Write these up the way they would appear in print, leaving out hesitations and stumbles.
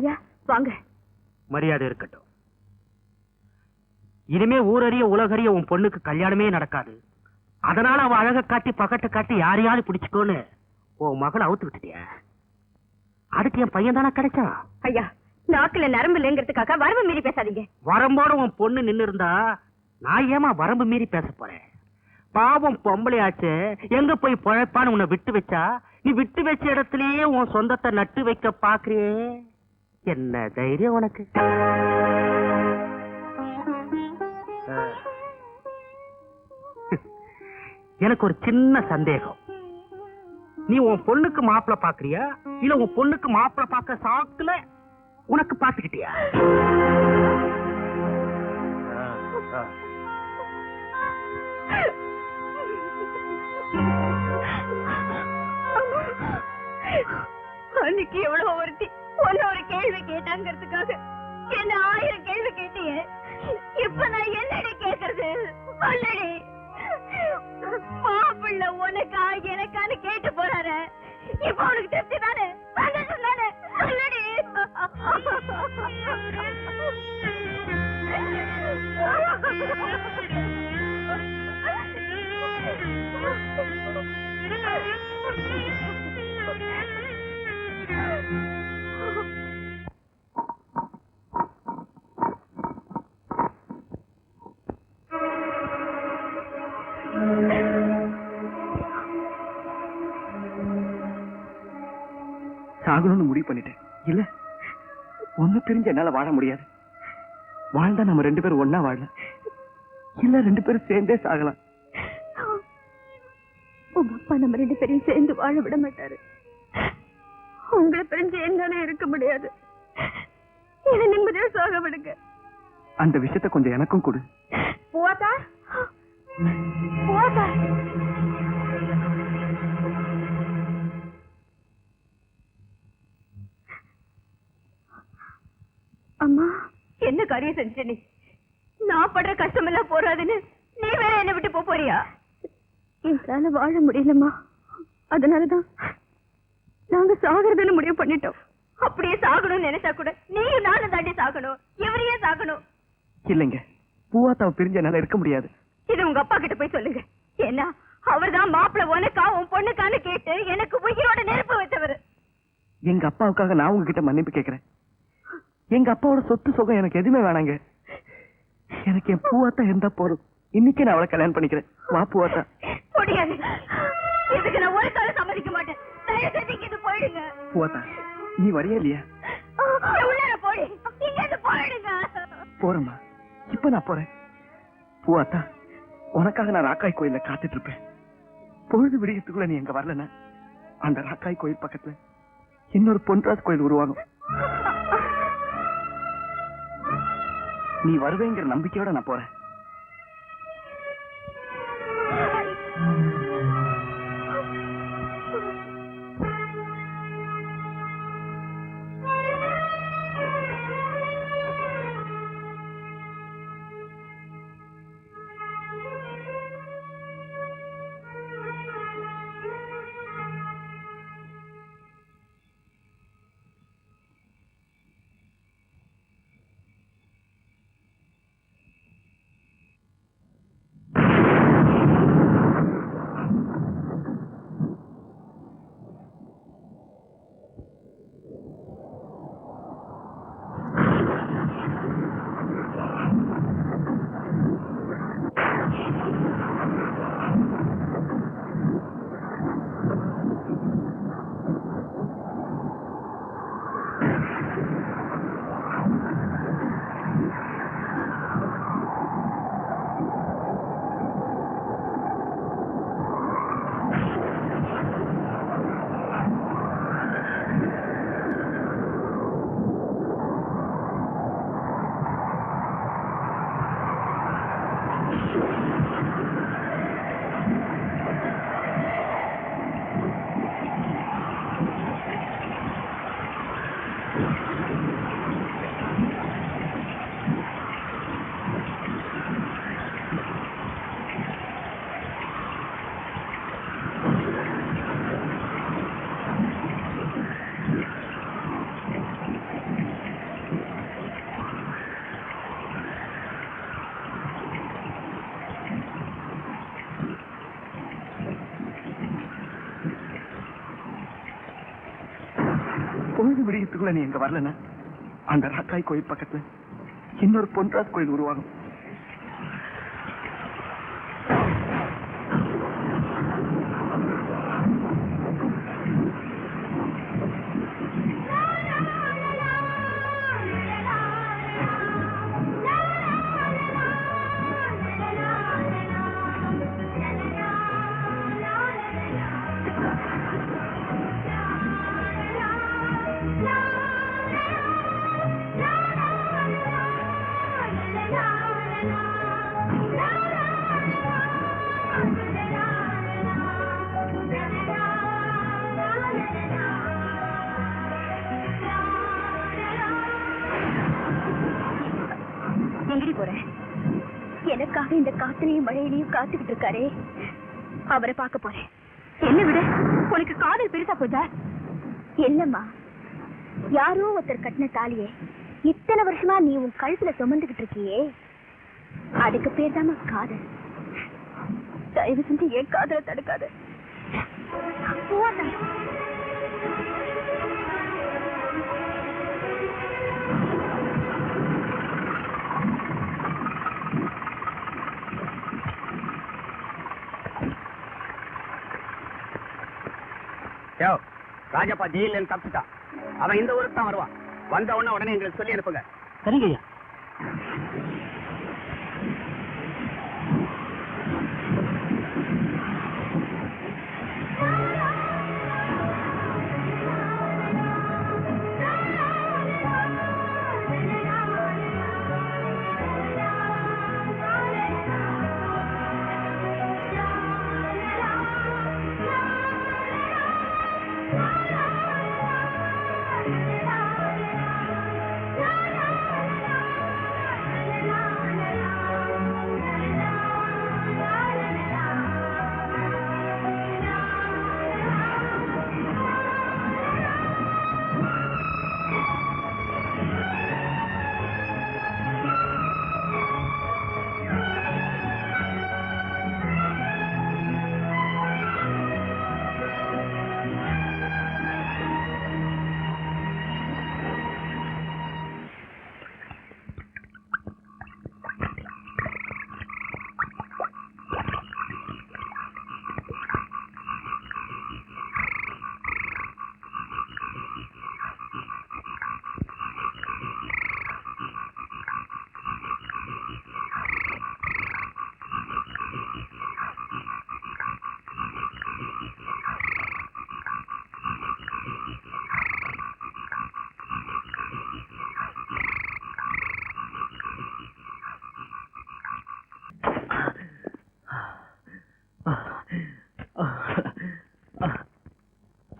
ஐயா வாங்க. மரியாதை இருக்கட்டும். இனிமே ஊரறிய உலகறிய உன் பொண்ணுக்கு கல்யாணமே நடக்காது. அதனால அவ அழக காட்டி பகட்ட காட்டி யாரையாவது பிடிச்சுக்கோன்னு உன் மகளை அவுத்து விட்டுட்டிய. அதுக்கு என் பையன் தானே கிடைச்சான். ஐயா நாக்குல நரம்பு இல்லைங்கிறதுக்காக வரம்பு மீறி பேசாதீங்க. வரம்போட உன் பொண்ணு நின்னு இருந்தா நான் ஏமா வரம்பு மீறி பேச போறேன்? பாவம் பொம்பளையாச்சு எங்க போய் பொழைப்பான்னு உன்னை விட்டு வச்சா நீ விட்டு வச்ச இடத்துலயே உன் சொந்தத்தை நட்டு வைக்க பாக்குறியே. என்ன தைரியம் உனக்கு? எனக்கு ஒரு சின்ன சந்தேகம். நீ உன் பொண்ணுக்கு மாப்பிள்ள பாக்குறியா இல்ல உன் பொண்ணுக்கு மாப்பிள்ள பாக்க சாக்குல உனக்கு பாத்துக்கிட்டியா? அன்னைக்கு எவ்வளவு ஒருத்தி ஒன்னு ஒரு கேள்வி கேட்டாங்கிறதுக்காக என்ன 1000 கேள்வி கேட்டீங்க. இப்ப நான் என்னடி கேக்குறது? சொல்லடி. மாப்பிள்ள உனக்கா எனக்கான்னு கேட்டு போறாரு. இப்ப உனக்கு திருப்தி தானே? சந்தோஷம் தானே? சொல்லடி. சாகணும்னு முடிவு பண்ணிட்டேன். இல்ல ஒண்ணு தெரிஞ்ச என்னால வாழ முடியாது. வாழ்ந்தா நம்ம 2 பேரும் ஒன்னா வாழலாம். இல்ல 2 பேரும் சேர்ந்தே சாகலாம். உங்க அப்பா நம்ம 2 பேரையும் சேர்ந்து வாழ விட மாட்டாரு. உங்களை பிரிஞ்சு என்னால இருக்க முடியாது. என்ன நிம்மதியா சாக விடுங்க. அந்த விஷயத்தை கொஞ்சம் எனக்கும் கொடு. போதா போதா. அம்மா என்ன காரியம் செஞ்ச நீ? நான் படுற கஷ்டம் எல்லாம் போறாதுன்னு நீ வேற என்ன விட்டு போறியா? எங்களால வாழ முடியலம்மா. அதனாலதான் நாங்க சாகுறதுன்னு முடிவு பண்ணிட்டோம். அப்படியே சாகணும்னு நினைச்சா கூட நீயும் நானும் தாண்டி சாகணும். எவரையே சாகணும். இல்லைங்க, பூவாத்தாவை பிரிஞ்ச என்னால இருக்க முடியாது. இது உங்க அப்பா கிட்ட போய் சொல்லுங்க. ஏன்னா அவர்தான் மாப்பிள்ள உனக்கா உன் பொண்ணுக்கான்னு கேட்டு எனக்கு உயிரோட நெருப்பு வச்சவர். எங்க அப்பாவுக்காக நான் உங்ககிட்ட மன்னிப்பு கேட்கிறேன். எங்க அப்பாவோட சொத்து சுகம் எனக்கு எதுவுமே வேணாங்க. எனக்கு என் பூவாத்தா இருந்தா போதும். இன்னைக்கு நான் அவளை கல்யாணம் பண்ணிக்கிறேன். வா பூவாத்தா. முடியாது. இதுக்கு நான் ஒரு காலம் சம்மதிக்க மாட்டேன். தயவு செஞ்சு இங்க போயிடுங்க. பூவாத்தா நீ வரையா இல்லையா? உள்ளார போடி. இங்க போயிடுங்க. போறேம்மா, இப்ப நான் போறேன். பூவாத்தா உனக்காக நான் ராக்காய் கோயில்ல காத்துட்டு இருப்பேன். பொழுது விடியத்துக்குள்ள நீ எங்க வரலன்னா அந்த ராக்காய் கோயில் பக்கத்துல இன்னொரு பொன்ராஜ் கோயில் உருவாகும். நீ வருவேங்கிற நம்பிக்கையோட நான் போறேன். பொழுது விடியத்துக்குள்ள நீ எங்க வரலன்னா அந்த ராக்காய் கோயில் பக்கத்துல இன்னொரு பொன்ராஜ் கோயில் உருவாகும். எங்கடி போற? எனக்காக இந்த காத்திலையும் மழையிலையும் காத்துக்கிட்டு இருக்காரே, அவரை பார்க்க போறேன். என்ன விட உனக்கு காதல் பெருசா போதா? இல்லம்மா, யாரோ ஒருத்தர் கட்டின தாலியே இத்தனை வருஷமா நீ உன் கழுத்துல சுமந்துகிட்டு இருக்கியே, அதுக்கு பேர் தான் காதல். தயவு செஞ்சு ஏன் காதலை தடுக்காத. ராஜப்பா ஜெயில தப்பிட்டான். அவன் இந்த ஊருக்கு தான் வருவான். வந்த உடனே எங்களுக்கு சொல்லி அனுப்புங்க. சரிங்க ஐயா.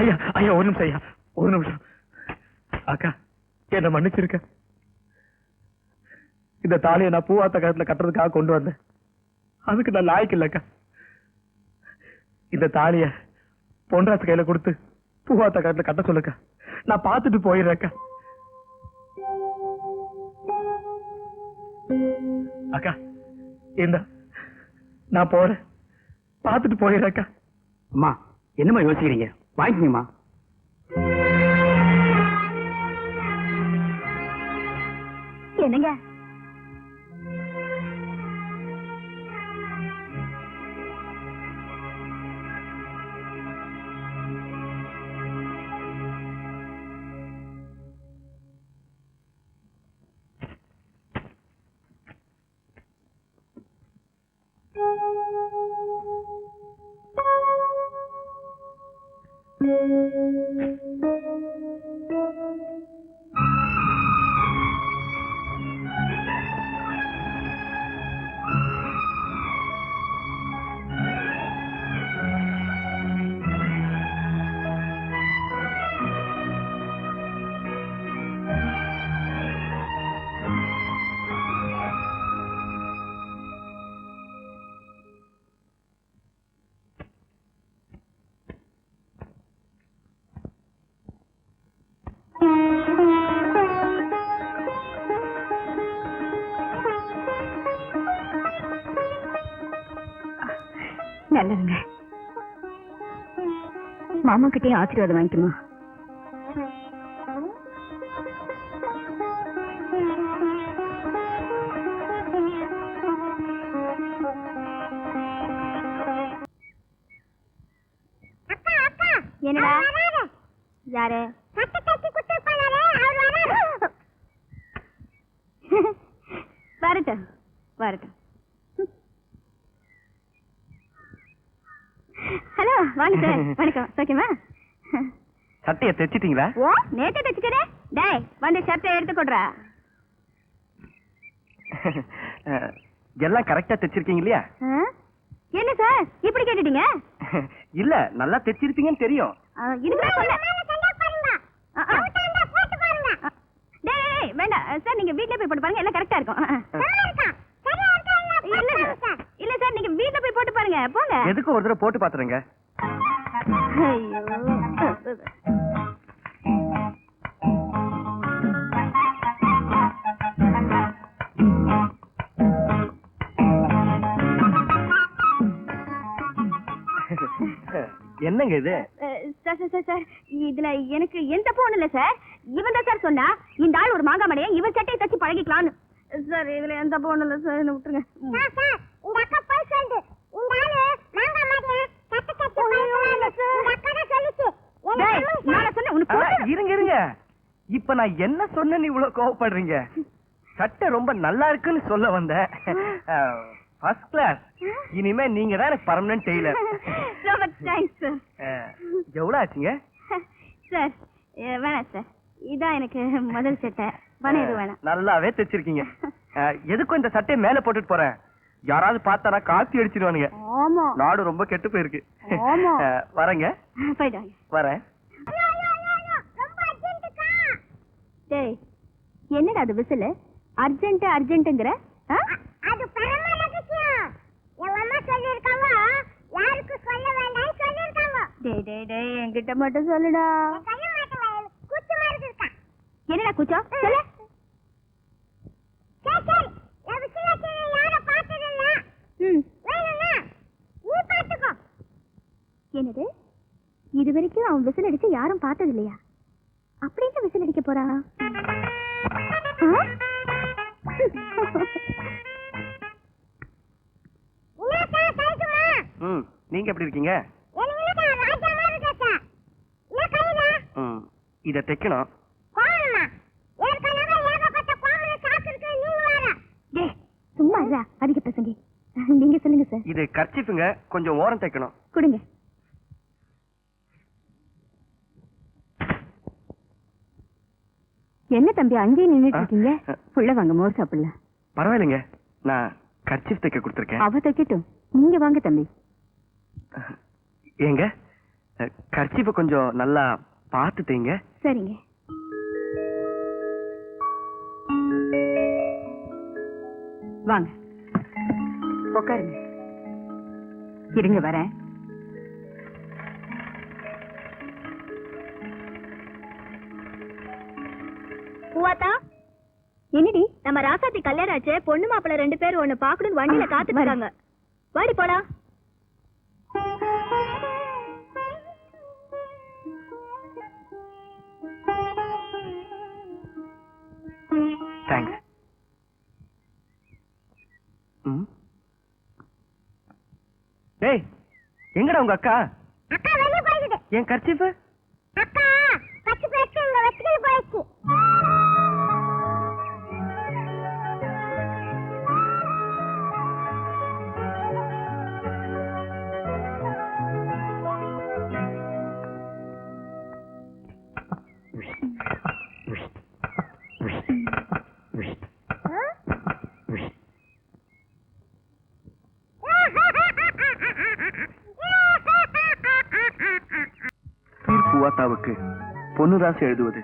ஐயா ஐயா, ஒரு நிமிஷம் ஐயா, ஒரு நிமிஷம். அக்கா, என்ன மன்னிச்சிருக்க. இந்த தாலியை நான் பூவாத்த கழுத்துல கட்டுறதுக்காக கொண்டு வந்தேன். அதுக்கு நான் லாய்க்கு இல்லக்கா. இந்த தாலிய பொன்ராசு கையில கொடுத்து பூவாத்த கழுத்துல கட்ட சொல்லுக்கா. நான் பார்த்துட்டு போயிடுறேக்கா. அக்கா, இந்த நான் போறேன், பார்த்துட்டு போயிடுறேக்கா. அம்மா, என்னம்மா யோசிக்கிறீங்க? வாங்கிக்கங்கம்மா. என்னங்க, நல்லதுங்க. மாமா கிட்டே ஆசீர்வாதம் வாங்கிக்குமா. வரட்டும். ஹலோ, வாங்க சார். வணக்கம். ஓகேமா? சட்டையை தைச்சிட்டீங்களா? ஓ, நேத்தே தைச்சிட்டே. டேய், வந்து சட்டை எடுத்து கொடுறா. எல்லாம் கரெக்டா தைச்சிருக்கீங்க இல்லையா? என்ன சார் இப்படி கேட்டுட்டீங்க? இல்ல, நல்லா தைச்சிருப்பீங்கன்னு தெரியும். இதுக்கு சொன்னேன். டேய், வேண்டாம் சார், நீங்க வீட்ல போய் போட்டு பாருங்க, எல்லாம் கரெக்டா இருக்கும். இல்ல சார், நீங்க வீட்ல போய் போட்டு பாருங்க, போங்க. எதுக்கு ஒரு தடவை போட்டு பாத்துருங்க. என்னங்க இது? சார் சார் சார் சார், இதுல எனக்கு எந்த போன் இல்ல சார். இவன் தான் சார் சொன்னா இந்த ஆள் ஒரு மாங்கா மடையா, இவன் சட்டையை தச்சு பழகிக்கலான்னு. சார், இதுல எந்த போன் இல்ல சார், என்ன விட்டுருங்க. இருங்க இருங்க, இப்ப நான் என்ன சொன்னேன்னு இவ்வளவு கோவப்படுறீங்க? சட்டை ரொம்ப நல்லா இருக்குன்னு சொல்ல வந்தேன். First class. இனிமே நீங்க தான் எனக்கு பர்மனன்ட் டெய்லர். ரொம்ப தேங்க்ஸ் சார். எவ்வளவு ஆச்சுங்க? சார், வேணாம் சார், இதான் எனக்கு முதல் சட்டை. பணம் எதுவும் வேணாம். நல்லாவே தைச்சிருக்கீங்க. எதுக்கும் இந்த சட்டையை மேல போட்டுட்டு போறேன். யாராவது பார்த்தானா காத்தி அடிச்சிருவானுங்க. ஆமா, நாடு ரொம்ப கெட்டு போயிருக்கு. ஆமா. வரேங்க. போயிட்டாங்க. வரேன். டேய், என்னடா அது விசில்? அர்ஜென்ட் அர்ஜென்ட்ங்கற? அது பரம ரகசியம். என் அம்மா சொல்லிருக்காங்க, யாருக்கும் சொல்ல வேண்டாம்னு சொல்லிருக்காங்க. டேய் டேய் டேய், என்கிட்ட மட்டும் சொல்லுடா. சொல்ல மாட்டேன், கூச்ச மாதிரி இருக்கா. என்னடா கூச்சம்? சொல்லு. சரி சரி, நான் விசிலத்தை யாரும் பார்த்தது இல்ல. வேணும்னா நீ பாத்துக்கோ. என்னது? இது வரைக்கும் அவன் விசில் அடிச்சு யாரும் பார்த்தது இல்லையா? அப்படின்னு விசில் அடிக்க போறான். நீங்க எப்படி இருக்கீங்க? இத தைக்கணும். சும்மா அதிக பிரசங்கி. நீங்க சொல்லுங்க சார். இது கர்ச்சீஃப்ங்க, கொஞ்சம் ஓரம் தைக்கணும். கொடுங்க. என்ன தம்பி அங்கேயே நின்னுட்டு இருக்கீங்க? புள்ள வாங்க, மோர் சாப்பிடலாம். பரவாயில்லைங்க, நான் கர்ச்சீஃப் தைக்க கொடுத்துருக்கேன். அவ தைக்கட்டும், நீங்க வாங்க தம்பி. ஏங்க, கர்ச்சீஃபை கொஞ்சம் நல்லா பார்த்து தைங்க. சரிங்க. வாங்க, உட்காருங்க. இருங்க, வரேன். என்னடி, நம்ம ராசாத்தி கல்யாணம் ஆச்சு, பொண்ணு மாப்பிள்ள 2 பேரும் ஒண்ணு பாக்கணும் வண்டியில காத்துட்டு இருக்காங்க. வாடி போலாம். தேங்க்ஸ். டேய், எங்கடா உங்க அக்கா? அக்கா வெளிய போயிடுது. என் கர்ச்சீஃப்? அக்கா பச்சை பேச்சு இங்க வச்சுட்டு போயிடுச்சு. பூவாத்தாவுக்கு பொண்ணு ராசி எழுதுவது.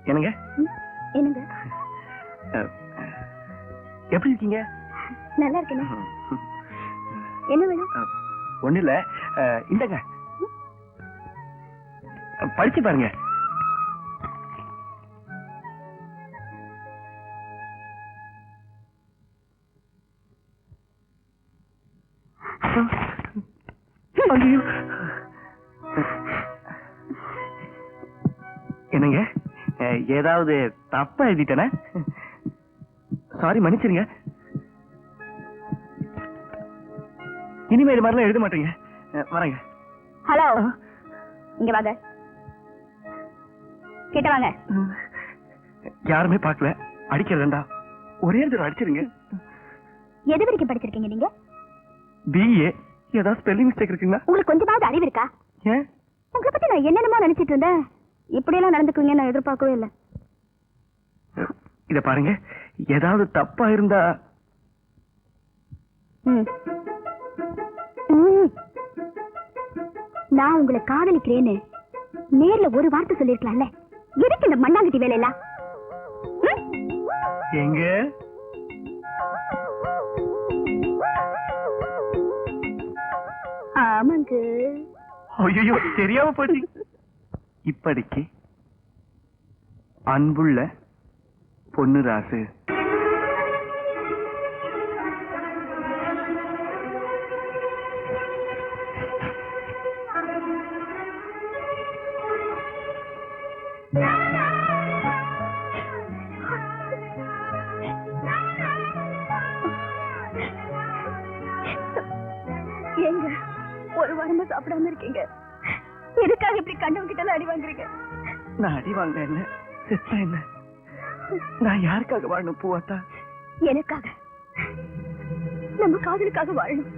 என்னங்க? என்னங்க? எப்படி இருக்கீங்க? நல்லா இருக்கேன். என்ன வேணும்? ஒண்ணு இல்ல, இந்தங்க படிச்சு பாருங்க. என்னங்க, ஏதாவது தப்பா எழுதிட்டேன? சாரி, மன்னிச்சிருங்க. இனிமே இது மாதிரிலாம் எழுத மாட்டீங்க. வரேங்க. ஹலோ, இங்க வாங்க. கிட்ட வாங்க. யாருமே பார்க்கல. அடிக்கிறதா ஒரே தடவை அடிச்சிருங்க. எது வரைக்கும் படிச்சிருக்கீங்க நீங்க? பிஏ. ஏதாவது ஸ்பெல்லிங் மிஸ்டேக் இருக்குங்களா? உங்களுக்கு கொஞ்சமாவது அறிவு இருக்கா? ஏன்? உங்களை பத்தி நான் என்னென்னமோ நினைச்சிட்டு இருந்தேன். இப்படியெல்லாம் நடந்துக்குவீங்க நான் எதிர்பார்க்கவே இல்லை. இத பாருங்க, ஏதாவது தப்பா இருந்தா நான் உங்களை காதலிக்கிறேன்னு நேர்ல ஒரு வார்த்தை சொல்லிருக்கலாம்ல. எதுக்கு இந்த மண்ணாங்கட்டி வேலையெல்லாம்? எங்க ஆமாங்க. ஐயோ தெரியாம போச்சு. இப்படிக்கு அன்புள்ள பொன்னுராசு. எங்க ஒரு வாரமா சாப்பிடாம இருக்கீங்க? எதுக்காக இப்படி கண்டவங்க கிட்ட அடி வாங்குறீங்க? நான் அடி வாங்க என்ன, செத்தா என்ன? நான் யாருக்காக வாழணும் பூவாத்தா? எனக்காக, நம்ம காதலுக்காக வாழணும்.